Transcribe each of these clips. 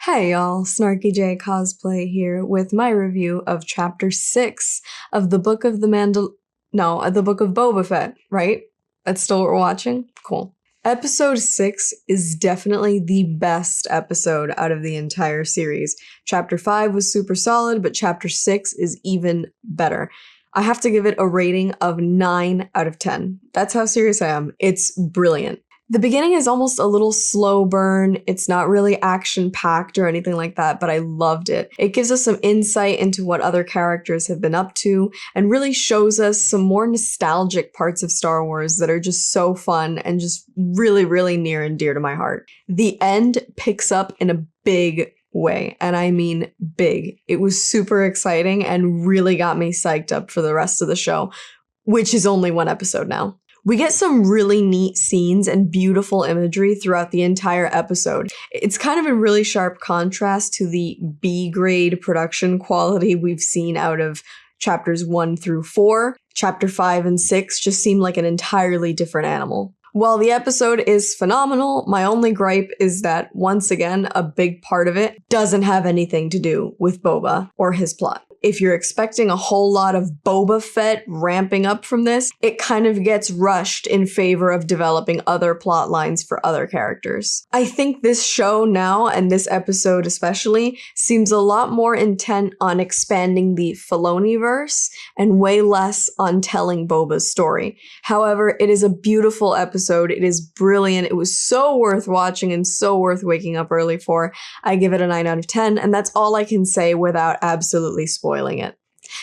Hey y'all, Snarky J Cosplay here with my review of Chapter 6 of the Book of the the Book of Boba Fett, right? That's still what we're watching? Cool. Episode 6 is definitely the best episode out of the entire series. Chapter 5 was super solid, but Chapter 6 is even better. I have to give it a rating of 9 out of 10. That's how serious I am. It's brilliant. The beginning is almost a little slow burn. It's not really action-packed or anything like that, but I loved it. It gives us some insight into what other characters have been up to and really shows us some more nostalgic parts of Star Wars that are just so fun and just really, really near and dear to my heart. The end picks up in a big way, and I mean big. It was super exciting and really got me psyched up for the rest of the show, which is only one episode now. We get some really neat scenes and beautiful imagery throughout the entire episode. It's kind of in really sharp contrast to the B-grade production quality we've seen out of chapters 1 through 4. Chapter 5 and 6 just seem like an entirely different animal. While the episode is phenomenal, my only gripe is that, once again, a big part of it doesn't have anything to do with Boba or his plot. If you're expecting a whole lot of Boba Fett ramping up from this, it kind of gets rushed in favor of developing other plot lines for other characters. I think this show now, and this episode especially, seems a lot more intent on expanding the Filoniverse and way less on telling Boba's story. However, it is a beautiful episode. It is brilliant. It was so worth watching and so worth waking up early for. I give it a 9 out of 10, and that's all I can say without absolutely spoiling it.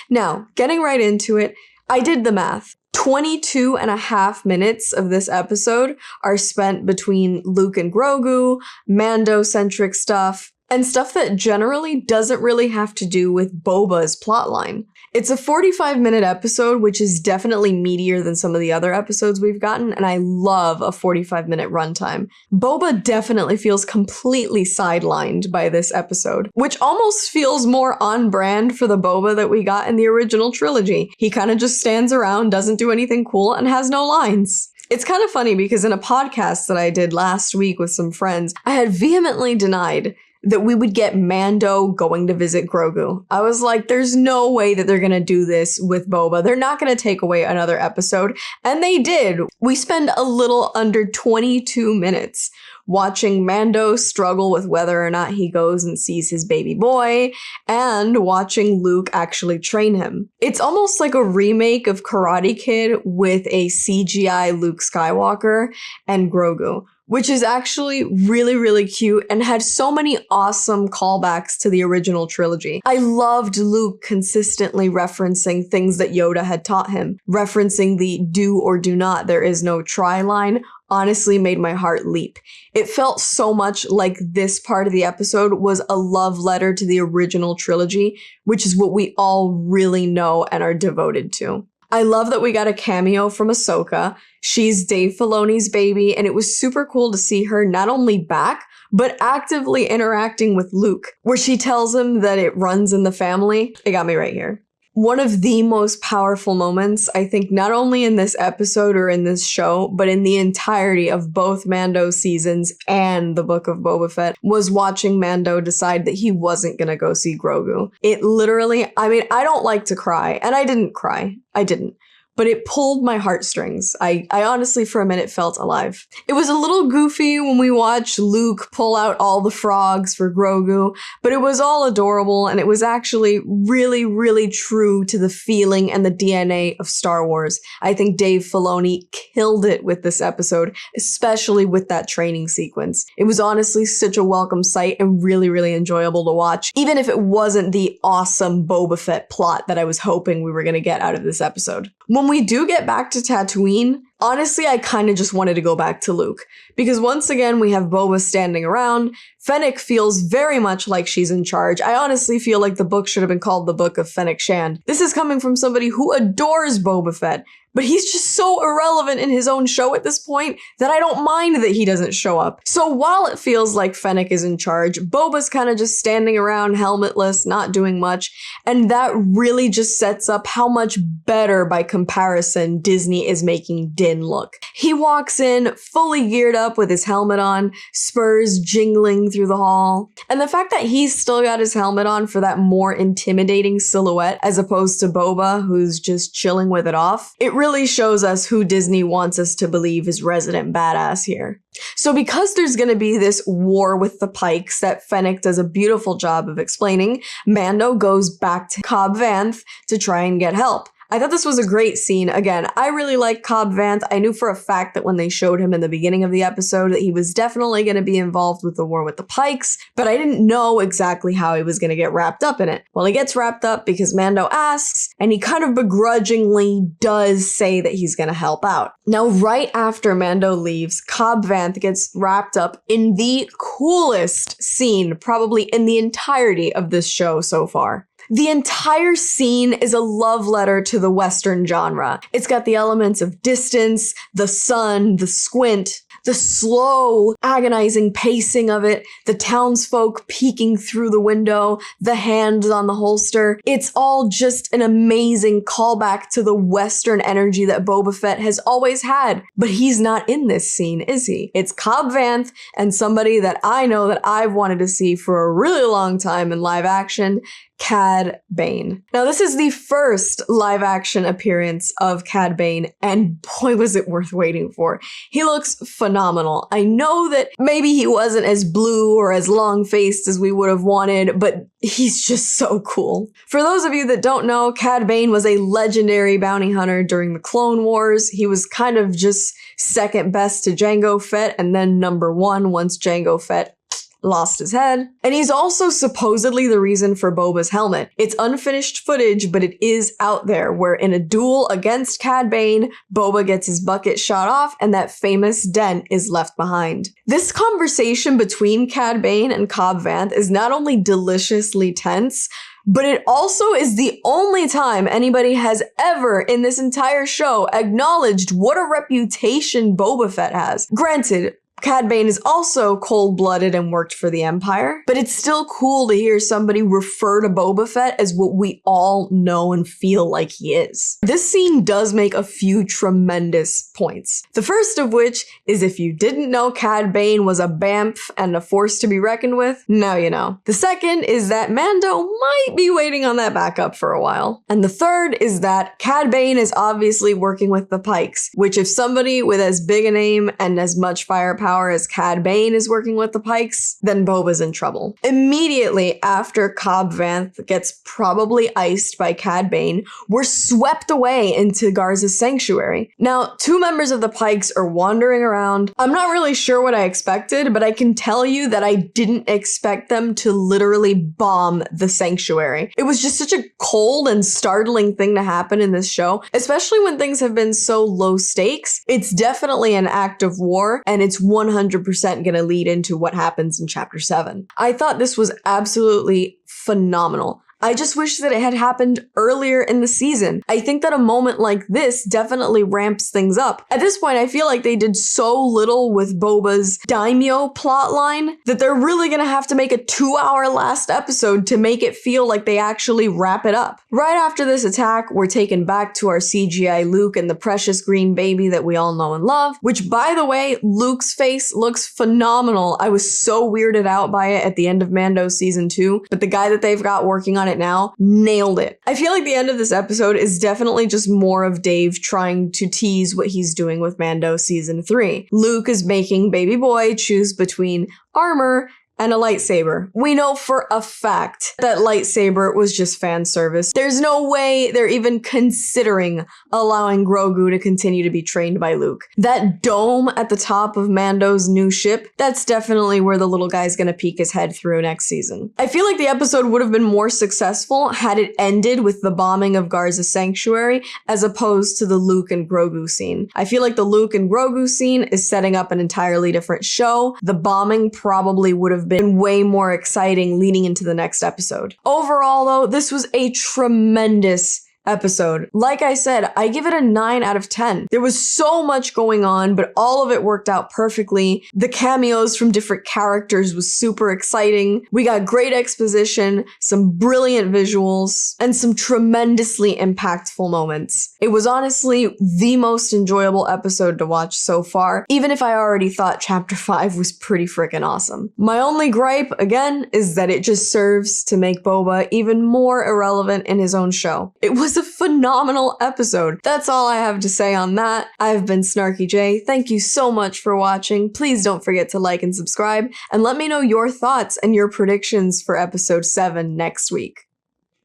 Now, getting right into it, I did the math. 22 and a half minutes of this episode are spent between Luke and Grogu, Mando-centric stuff, and stuff that generally doesn't really have to do with Boba's plotline. It's a 45-minute episode, which is definitely meatier than some of the other episodes we've gotten, and I love a 45-minute runtime. Boba definitely feels completely sidelined by this episode, which almost feels more on brand for the Boba that we got in the original trilogy. He kind of just stands around, doesn't do anything cool, and has no lines. It's kind of funny because in a podcast that I did last week with some friends, I had vehemently denied that we would get Mando going to visit Grogu. I was like, there's no way that they're gonna do this with Boba. They're not gonna take away another episode. And they did. We spend a little under 22 minutes watching Mando struggle with whether or not he goes and sees his baby boy, and watching Luke actually train him. It's almost like a remake of Karate Kid with a CGI Luke Skywalker and Grogu, which is actually really, really cute and had so many awesome callbacks to the original trilogy. I loved Luke consistently referencing things that Yoda had taught him. Referencing the do or do not, there is no try line honestly made my heart leap. It felt so much like this part of the episode was a love letter to the original trilogy, which is what we all really know and are devoted to. I love that we got a cameo from Ahsoka. She's Dave Filoni's baby, and it was super cool to see her not only back, but actively interacting with Luke, where she tells him that it runs in the family. It got me right here. One of the most powerful moments, I think, not only in this episode or in this show, but in the entirety of both Mando seasons and the Book of Boba Fett, was watching Mando decide that he wasn't gonna go see Grogu. It literally, I mean, I don't like to cry, and I didn't cry. I didn't. But it pulled my heartstrings. I honestly, for a minute, felt alive. It was a little goofy when we watched Luke pull out all the frogs for Grogu, but it was all adorable, and it was actually really, really true to the feeling and the DNA of Star Wars. I think Dave Filoni killed it with this episode, especially with that training sequence. It was honestly such a welcome sight and really, really enjoyable to watch, even if it wasn't the awesome Boba Fett plot that I was hoping we were going to get out of this episode. When we do get back to Tatooine, honestly, I kind of just wanted to go back to Luke. Because once again, we have Boba standing around. Fennec feels very much like she's in charge. I honestly feel like the book should have been called the Book of Fennec Shand. This is coming from somebody who adores Boba Fett. but he's just so irrelevant in his own show at this point that I don't mind that he doesn't show up. So while it feels like Fennec is in charge, Boba's kind of just standing around helmetless, not doing much, and that really just sets up how much better by comparison Disney is making Din look. He walks in fully geared up with his helmet on, spurs jingling through the hall, and the fact that he's still got his helmet on for that more intimidating silhouette as opposed to Boba, who's just chilling with it off, it really shows us who Disney wants us to believe is resident badass here. So because there's going to be this war with the Pikes that Fennec does a beautiful job of explaining, Mando goes back to Cobb Vanth to try and get help. I thought this was a great scene. Again, I really like Cobb Vanth. I knew for a fact that when they showed him in the beginning of the episode that he was definitely going to be involved with the war with the Pikes, but I didn't know exactly how he was going to get wrapped up in it. Well, he gets wrapped up because Mando asks, and he kind of begrudgingly does say that he's going to help out. Now, right after Mando leaves, Cobb Vanth gets wrapped up in the coolest scene probably in the entirety of this show so far. The entire scene is a love letter to the Western genre. It's got the elements of distance, the sun, the squint, the slow, agonizing pacing of it, the townsfolk peeking through the window, the hands on the holster. It's all just an amazing callback to the Western energy that Boba Fett has always had. But he's not in this scene, is he? It's Cobb Vanth and somebody that I know that I've wanted to see for a really long time in live action, Cad Bane. Now, this is the first live-action appearance of Cad Bane, and boy, was it worth waiting for. He looks phenomenal. I know that maybe he wasn't as blue or as long-faced as we would have wanted, but he's just so cool. For those of you that don't know, Cad Bane was a legendary bounty hunter during the Clone Wars. He was kind of just second best to Jango Fett, and then number one once Jango Fett lost his head. And he's also supposedly the reason for Boba's helmet. It's unfinished footage, but it is out there, where in a duel against Cad Bane, Boba gets his bucket shot off and that famous dent is left behind. This conversation between Cad Bane and Cobb Vanth is not only deliciously tense, but it also is the only time anybody has ever in this entire show acknowledged what a reputation Boba Fett has. Granted, Cad Bane is also cold-blooded and worked for the Empire, but it's still cool to hear somebody refer to Boba Fett as what we all know and feel like he is. This scene does make a few tremendous points. The first of which is if you didn't know Cad Bane was a BAMF and a force to be reckoned with, now you know. The second is that Mando might be waiting on that backup for a while. And the third is that Cad Bane is obviously working with the Pikes, which if somebody with as big a name and as much firepower as Cad Bane is working with the Pikes, then Boba's in trouble. Immediately after Cobb Vanth gets probably iced by Cad Bane, we're swept away into Garza's sanctuary. Now, two members of the Pikes are wandering around. I'm not really sure what I expected, but I can tell you that I didn't expect them to literally bomb the sanctuary. It was just such a cold and startling thing to happen in this show, especially when things have been so low stakes. It's definitely an act of war, and it's 100% going to lead into what happens in Chapter 7. I thought this was absolutely phenomenal. I just wish that it had happened earlier in the season. I think that a moment like this definitely ramps things up. At this point, I feel like they did so little with Boba's daimyo plotline that they're really gonna have to make a 2-hour last episode to make it feel like they actually wrap it up. Right after this attack, we're taken back to our CGI Luke and the precious green baby that we all know and love, which, by the way, Luke's face looks phenomenal. I was so weirded out by it at the end of Mando Season 2, but the guy that they've got working on it now nailed it. I feel like the end of this episode is definitely just more of Dave trying to tease what he's doing with Mando Season 3. Luke is making baby boy choose between armor and a lightsaber. We know for a fact that lightsaber was just fan service. There's no way they're even considering allowing Grogu to continue to be trained by Luke. That dome at the top of Mando's new ship, that's definitely where the little guy's gonna peek his head through next season. I feel like the episode would have been more successful had it ended with the bombing of Garza's sanctuary as opposed to the Luke and Grogu scene. I feel like the Luke and Grogu scene is setting up an entirely different show. The bombing probably would have been way more exciting leading into the next episode. Overall, though, this was a tremendous episode. Like I said, I give it a 9 out of 10. There was so much going on, but all of it worked out perfectly. The cameos from different characters was super exciting. We got great exposition, some brilliant visuals, and some tremendously impactful moments. It was honestly the most enjoyable episode to watch so far, even if I already thought Chapter 5 was pretty freaking awesome. My only gripe, again, is that it just serves to make Boba even more irrelevant in his own show. It was a phenomenal episode. That's all I have to say on that. I've been Snarky J. Thank you so much for watching. Please don't forget to like and subscribe, and let me know your thoughts and your predictions for episode 7 next week.